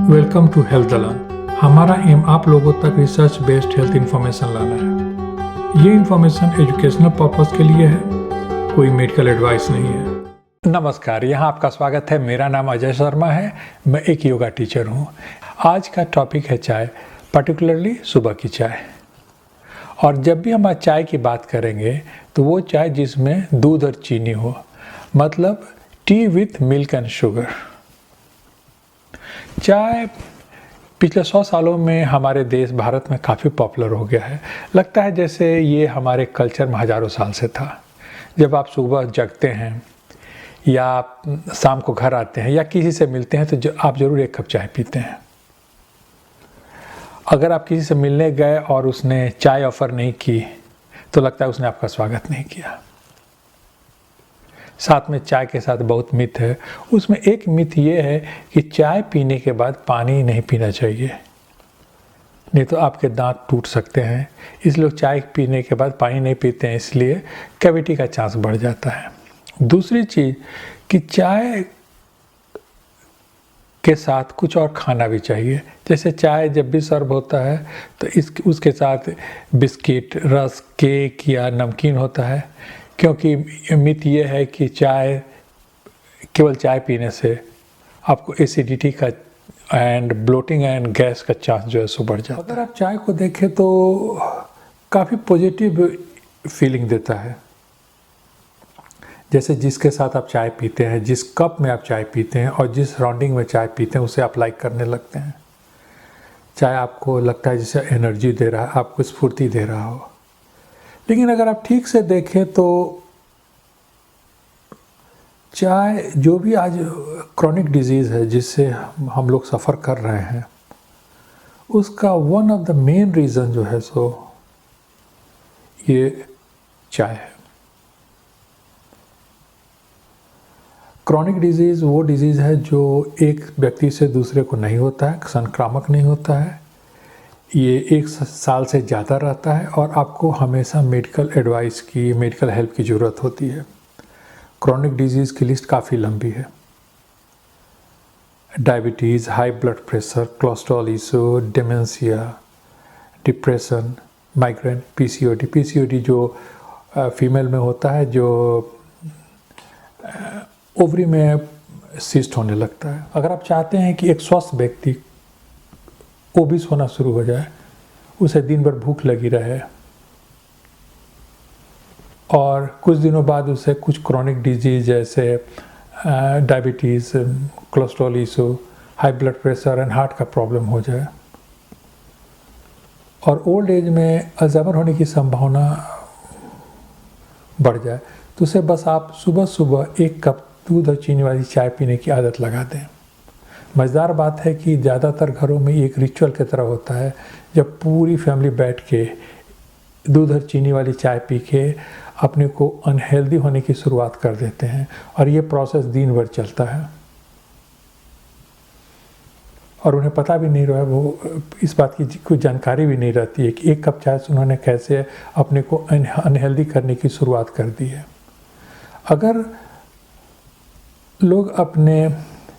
Welcome to health दलान। हमारा M आप लोगों तक रिसर्च बेस्ड हेल्थ इन्फॉर्मेशन लाना है। ये इन्फॉर्मेशन एजुकेशनल पर्पस के लिए है, कोई मेडिकल एडवाइस नहीं है। नमस्कार, यहाँ आपका स्वागत है। मेरा नाम अजय शर्मा है। मैं एक योगा टीचर हूँ। आज का टॉपिक है चाय, पर्टिकुलरली सुबह की चाय। और जब भी हम आज चाय की बात करेंगे तो वो चाय जिसमें दूध और चीनी हो, मतलब T with milk and sugar. चाय पिछले 100 सालों में हमारे देश भारत में काफ़ी पॉपुलर हो गया है। लगता है जैसे ये हमारे कल्चर में हज़ारों साल से था। जब आप सुबह जगते हैं या आप शाम को घर आते हैं या किसी से मिलते हैं तो आप ज़रूर एक कप चाय पीते हैं। अगर आप किसी से मिलने गए और उसने चाय ऑफ़र नहीं की तो लगता है उसने आपका स्वागत नहीं किया। साथ में चाय के साथ बहुत मिथ है। उसमें एक मिथ ये है कि चाय पीने के बाद पानी नहीं पीना चाहिए, नहीं तो आपके दांत टूट सकते हैं। इसलिए लोग चाय पीने के बाद पानी नहीं पीते हैं, इसलिए कैविटी का चांस बढ़ जाता है। दूसरी चीज़ कि चाय के साथ कुछ और खाना भी चाहिए। जैसे चाय जब भी सर्व होता है तो उसके साथ बिस्किट, रस, केक या नमकीन होता है, क्योंकि मिथ ये है कि केवल चाय पीने से आपको एसिडिटी का एंड ब्लोटिंग एंड गैस का चांस जो है सो बढ़ जाता है। अगर आप चाय को देखें तो काफ़ी पॉजिटिव फीलिंग देता है। जैसे जिसके साथ आप चाय पीते हैं, जिस कप में आप चाय पीते हैं और जिस सराउंडिंग में चाय पीते हैं, उसे आप लाइक करने लगते हैं। चाय आपको लगता है जैसे एनर्जी दे रहा है, आपको स्फूर्ति दे रहा हो। लेकिन अगर आप ठीक से देखें तो चाय जो भी आज क्रॉनिक डिजीज़ है जिससे हम लोग सफ़र कर रहे हैं, उसका one of the main reason जो है सो ये चाय है। क्रॉनिक डिजीज़ वो डिजीज़ है जो एक व्यक्ति से दूसरे को नहीं होता है, संक्रामक नहीं होता है, ये 1 साल से ज़्यादा रहता है और आपको हमेशा मेडिकल एडवाइस की, मेडिकल हेल्प की ज़रूरत होती है। क्रॉनिक डिजीज़ की लिस्ट काफ़ी लंबी है। Diabetes, high blood pressure, cholesterol issue, dementia, depression, migraine, PCOD. PCOD जो फीमेल में होता है, जो ओवरी में सिस्ट होने लगता है। अगर आप चाहते हैं कि एक स्वस्थ व्यक्ति ओबीस होना शुरू हो जाए, उसे दिन भर भूख लगी रहे और कुछ दिनों बाद उसे कुछ क्रॉनिक डिजीज जैसे diabetes, cholesterol issue, high blood pressure and heart का प्रॉब्लम हो जाए और ओल्ड एज में अल्जाइमर होने की संभावना बढ़ जाए, तो उसे बस आप सुबह सुबह 1 कप दूध और चीनी वाली चाय पीने की आदत लगा दें। मज़ेदार बात है कि ज़्यादातर घरों में एक रिचुअल की तरह होता है, जब पूरी फैमिली बैठ के दूध और चीनी वाली चाय पी के अपने को अनहेल्दी होने की शुरुआत कर देते हैं और ये प्रोसेस दिन भर चलता है और उन्हें पता भी नहीं रहा, वो इस बात की कोई जानकारी भी नहीं रहती है कि 1 कप चाय से उन्होंने कैसे अपने को अनहेल्दी करने की शुरुआत कर दी है। अगर लोग अपने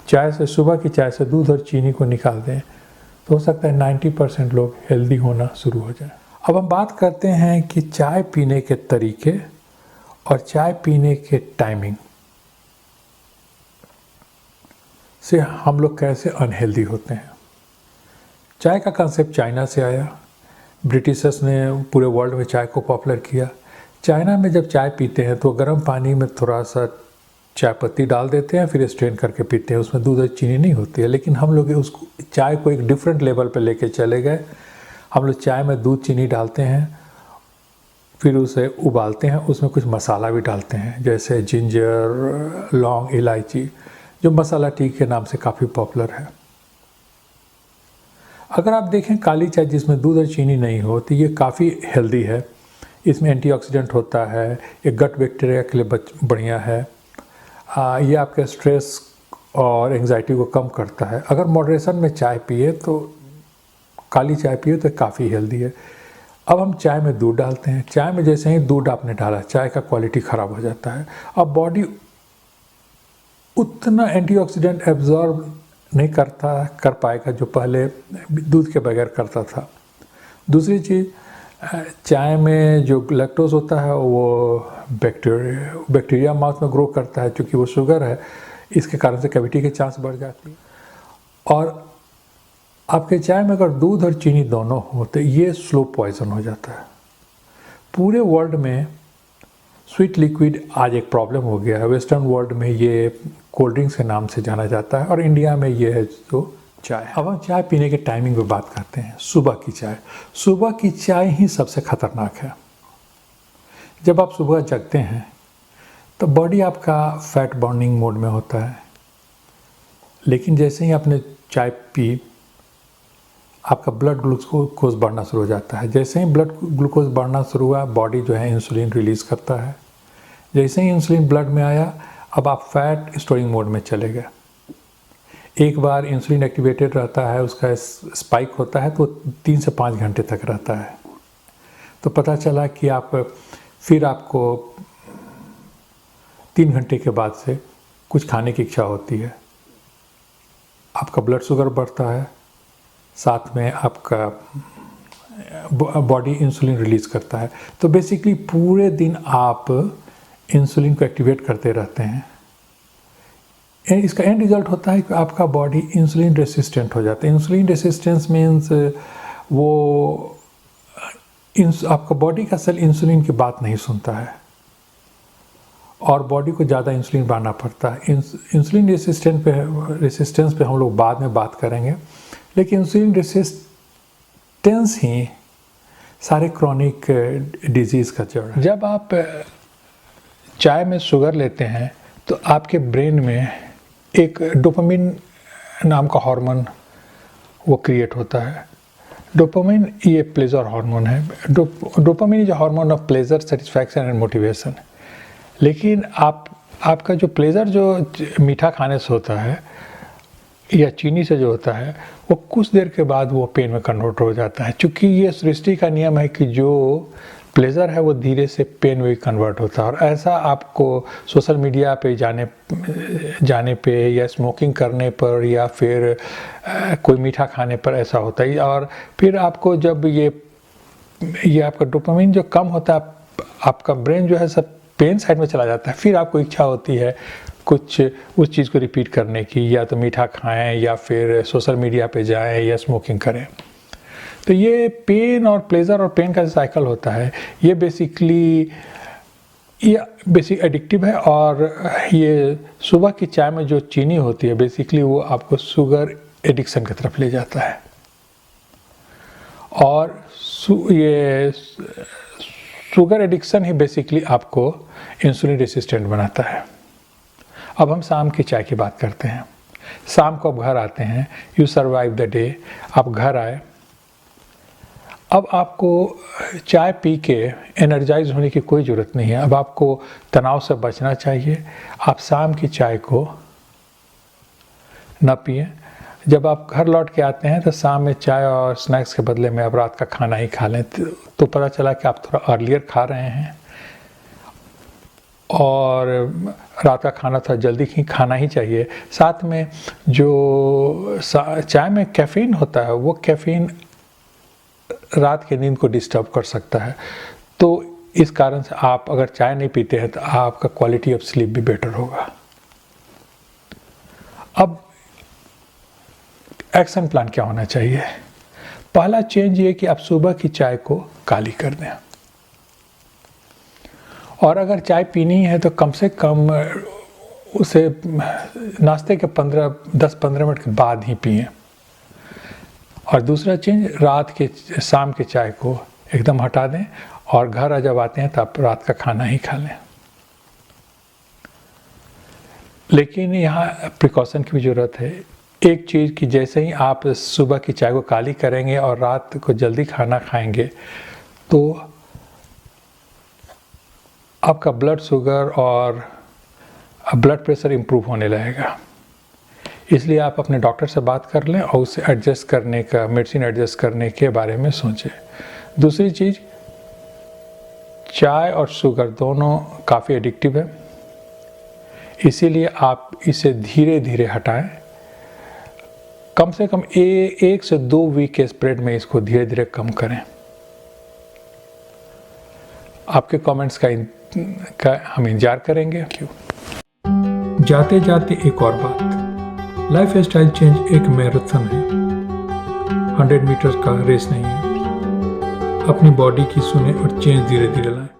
चाय से, सुबह की चाय से दूध और चीनी को निकाल दें तो हो सकता है 90% लोग हेल्दी होना शुरू हो जाए। अब हम बात करते हैं कि चाय पीने के तरीके और चाय पीने के टाइमिंग से हम लोग कैसे अनहेल्दी होते हैं। चाय का कंसेप्ट चाइना से आया। ब्रिटिशर्स ने पूरे वर्ल्ड में चाय को पॉपुलर किया। चाइना में जब चाय पीते हैं तो गर्म पानी में थोड़ा सा चाय पत्ती डाल देते हैं, फिर स्ट्रेन करके पीते हैं। उसमें दूध और चीनी नहीं होती है, लेकिन हम लोग उसको चाय को एक डिफरेंट लेवल पे लेके चले गए। हम लोग चाय में दूध चीनी डालते हैं, फिर उसे उबालते हैं, उसमें कुछ मसाला भी डालते हैं जैसे जिंजर, लौंग, इलायची, जो मसाला टी के नाम से काफ़ी पॉपुलर है। अगर आप देखें काली चाय जिसमें दूध और चीनी नहीं हो तो ये काफ़ी हेल्दी है। इसमें एंटीऑक्सीडेंट होता है, ये गट बैक्टीरिया के लिए बढ़िया है। ये आपके स्ट्रेस और एंजाइटी को कम करता है। अगर मॉडरेशन में चाय पिए तो, काली चाय पिए तो काफ़ी हेल्दी है। अब हम चाय में दूध डालते हैं। चाय में जैसे ही दूध आपने डाला, चाय का क्वालिटी ख़राब हो जाता है। अब बॉडी उतना एंटीऑक्सीडेंट एब्जॉर्ब नहीं कर पाएगा जो पहले दूध के बगैर करता था। दूसरी चीज़, चाय में जो लैक्टोज होता है वो बैक्टीरिया माउथ में ग्रो करता है, क्योंकि वो शुगर है, इसके कारण से कैविटी के चांस बढ़ जाती है। और आपके चाय में अगर दूध और चीनी दोनों हो तो ये स्लो पॉइजन हो जाता है। पूरे वर्ल्ड में स्वीट लिक्विड आज एक प्रॉब्लम हो गया है। वेस्टर्न वर्ल्ड में ये कोल्ड ड्रिंक्स के नाम से जाना जाता है और इंडिया में ये है जो चाय। अब हम चाय पीने के टाइमिंग पे बात करते हैं। सुबह की चाय, सुबह की चाय ही सबसे खतरनाक है। जब आप सुबह जगते हैं तो बॉडी आपका फैट बर्निंग मोड में होता है, लेकिन जैसे ही आपने चाय पी आपका ब्लड ग्लूकोज बढ़ना शुरू हो जाता है। जैसे ही ब्लड ग्लूकोज बढ़ना शुरू हुआ, बॉडी जो है इंसुलिन रिलीज़ करता है। जैसे ही इंसुलिन ब्लड में आया, अब आप फैट स्टोरिंग मोड में चले गए। एक बार इंसुलिन एक्टिवेटेड रहता है, उसका स्पाइक होता है तो 3 से 5 घंटे तक रहता है। तो पता चला कि आपको 3 घंटे के बाद से कुछ खाने की इच्छा होती है, आपका ब्लड शुगर बढ़ता है, साथ में आपका बॉडी इंसुलिन रिलीज़ करता है। तो बेसिकली पूरे दिन आप इंसुलिन को एक्टिवेट करते रहते हैं। इसका एंड रिजल्ट होता है कि आपका बॉडी इंसुलिन रेसिस्टेंट हो जाता है। इंसुलिन रेसिस्टेंस मीन्स आपका बॉडी का सेल इंसुलिन की बात नहीं सुनता है और बॉडी को ज़्यादा इंसुलिन बनाना पड़ता है। इंसुलिन रेसिस्टेंस पे हम लोग बाद में बात करेंगे, लेकिन इंसुलिन रेसिस्टेंस ही सारे क्रॉनिक डिजीज़ का जड़ है। जब आप चाय में शुगर लेते हैं तो आपके ब्रेन में एक डोपामिन नाम का हार्मोन वो क्रिएट होता है। डोपामिन ये प्लेजर हार्मोन है। Dopamine is hormone of pleasure, satisfaction and motivation. लेकिन आपका जो प्लेजर जो मीठा खाने से होता है या चीनी से जो होता है, वो कुछ देर के बाद वो पेन में कन्वर्ट हो जाता है। क्योंकि ये सृष्टि का नियम है कि जो प्लेजर है वो धीरे से पेन में कन्वर्ट होता है। और ऐसा आपको सोशल मीडिया पे जाने पे या स्मोकिंग करने पर या फिर कोई मीठा खाने पर ऐसा होता है। और फिर आपको जब ये आपका डोपामिन जो कम होता है, आपका ब्रेन जो है सब पेन साइड में चला जाता है। फिर आपको इच्छा होती है कुछ उस चीज़ को रिपीट करने की, या तो मीठा खाएं या फिर सोशल मीडिया पे जाएं या स्मोकिंग करें। तो ये पेन और प्लेजर और पेन का साइकिल होता है। ये बेसिक एडिक्टिव है। और ये सुबह की चाय में जो चीनी होती है बेसिकली वो आपको शुगर एडिक्शन की तरफ ले जाता है। और ये शुगर एडिक्शन ही बेसिकली आपको इंसुलिन रेसिस्टेंट बनाता है। अब हम शाम की चाय की बात करते हैं। शाम को आप घर आते हैं, यू सर्वाइव द डे, आप घर आए, अब आपको चाय पी के एनर्जाइज होने की कोई ज़रूरत नहीं है। अब आपको तनाव से बचना चाहिए। आप शाम की चाय को ना पिएं। जब आप घर लौट के आते हैं तो शाम में चाय और स्नैक्स के बदले में आप रात का खाना ही खा लें। तो पता चला कि आप थोड़ा अर्लियर खा रहे हैं और रात का खाना थोड़ा जल्दी ही खाना ही चाहिए। साथ में जो चाय में कैफ़ीन होता है, वो कैफ़ीन रात की नींद को डिस्टर्ब कर सकता है। तो इस कारण से आप अगर चाय नहीं पीते हैं तो आपका क्वालिटी ऑफ स्लीप भी बेटर होगा। अब एक्शन प्लान क्या होना चाहिए? पहला चेंज ये कि आप सुबह की चाय को काली कर दें। और अगर चाय पीनी है तो कम से कम उसे नाश्ते के 10-15 मिनट के बाद ही पिएं। और दूसरा चेंज, रात के शाम के चाय को एकदम हटा दें और घर जब आते हैं तो आप रात का खाना ही खा लें। लेकिन यहाँ प्रिकॉशन की भी ज़रूरत है। एक चीज़ कि जैसे ही आप सुबह की चाय को काली करेंगे और रात को जल्दी खाना खाएंगे तो आपका ब्लड शुगर और ब्लड प्रेशर इम्प्रूव होने लगेगा। इसलिए आप अपने डॉक्टर से बात कर लें और उसे एडजस्ट करने का, मेडिसिन एडजस्ट करने के बारे में सोचें। दूसरी चीज़, चाय और शुगर दोनों काफ़ी एडिक्टिव है, इसीलिए आप इसे धीरे धीरे हटाएं। कम से कम 1 से 2 वीक के स्प्रेड में इसको धीरे धीरे कम करें। आपके कमेंट्स का हम इंतजार करेंगे। जाते जाते एक और बात, लाइफ स्टाइल चेंज एक मैराथन है, 100 मीटर का रेस नहीं है। अपनी बॉडी की सुने और चेंज धीरे धीरे लाएं।